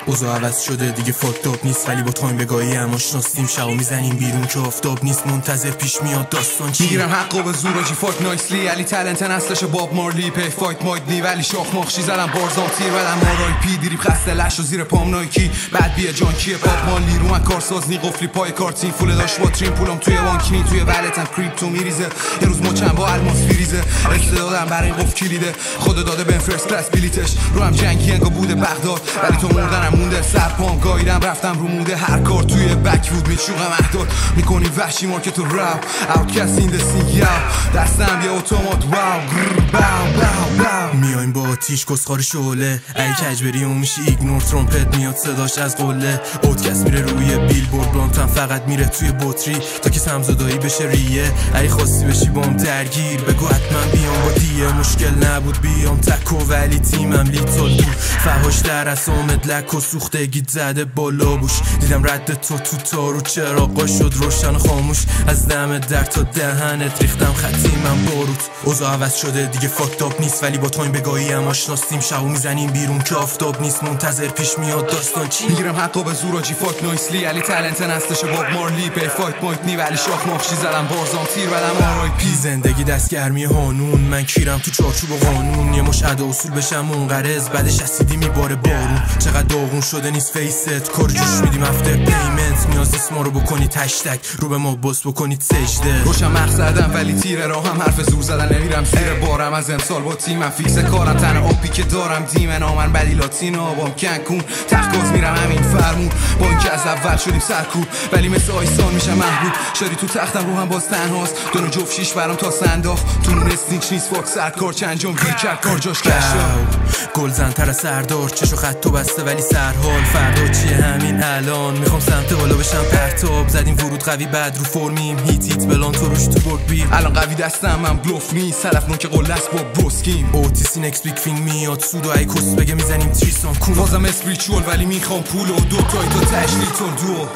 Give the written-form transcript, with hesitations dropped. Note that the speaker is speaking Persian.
اوضاع عوض شده دیگه فاکتاب نیست، ولی با تایم بگاهی هم آشناستیم. شبو میزنیم بیرون که آفتاب نیست، منتظر پیش میاد داستان چی. میگیرم حقو به زور آجی فاک نایسلی، علی تالنت نسلش باب مارلی پی فایت مایدلی، ولی شاخ ماخشی زدم بارزام تیر بدم آرای پی دیریب خسته لش و زیر پام نایکی بعد بیا جانکیه پاپ مالی رو من کارساز نی قفلی پای کارتین فول داش با تریم پولم توی بانکی توی ولتم کریپتو میریزه، یه روز مچم با الماس فریزه، استعدادم برای این قف کلیده، خدا داده بهم فرست کلاس بلیتش رو هم جنگی انگا بوده بغداد، ولی تو مردنم مونده سر پام گاییدم رفتم رو موده هر کار توی بک بود میچوقم اهداد میکنی وحشی مارکت رو راب اوتکست این دستی دستم یه اتومات واو میایم با آتیش کسخار شعله، ای کجبری اون میشی ایگنور ترومپت میاد صداش از قله، اوتکست میره روی بیلبورد برانتم فقط میره توی بطری تا که سمزدایی بشه ریه، ای خواستی بشی بام درگیر بگو حتما بیام با دیه، مشکل نبود بیام تکو ولی تیمم لیتل دور فهاش در اسامت لک و سوختگیت زده بالا بوش، دیدم رد تو تارو چراغا شد روشن خاموش، از دم در تا دهنت ریختم خطیمم باروت، اوضاع عوض شده دیگه فاکتاب نیست، ولی با تایم بگاهی هم آشناستیم. شبو میزنیم بیرون که آفتاب نیست، منتظر پیش میاد داستان چی. میگیرم حقا به زور آجی فاک نایسلی، علی تالنت نسلش باب مارلی پی فایت مایدلی، ولی شاخ ماخشی زدم بارزام تیر بدم آرای پی زندگی دستگرمی هانون، من کیرم تو چارچوب قانون، یه مشهد اصول بشم منقرض بعدش اسیدی میباره بارون، چقدر داغون شده نیست فیست کار جوش میدیم افتر پیمنت، نیاز نیست ما رو بکنید هشتگ رو به ما باس بکنید سجده، روشم مقصدم ولی تیره راهم حرف زور زدن نمیرم زیر بارم، از امسال با تیمم فیکس کارم تنها آپی که دارم دیمن آمن بدی لاتینا بام کنکون تخت میرم همین فرمون، با اینکه از اول شدیم سرکوب ولی مثل آیسان میشم محبوب، شدی تو تختم رو هم باز تنهاست، دونو جفت شیش برام تا سنداخ تو نون استینچ نیست فاک سرکار چند جام گیر کرد کار جاش کشتا گلزن تر سردار چشو خط و بسته ولی سرحال، فردا چیه همین الان میخوام سمت بالا بشم پرتاب، زدیم ورود قوی بعد رو فرمیم هیت بلان تو روش تو برد بیر، الان قوی دستم من بلوف نیست هدف نون که قلست با بروسکیم، اوتیسی نکس بیگ فینگ میاد سود و ای کس بگه میزنیم تریسان کون، بازم اسپریچوال ولی میخوام پول و دو تای تا تشلیت و دو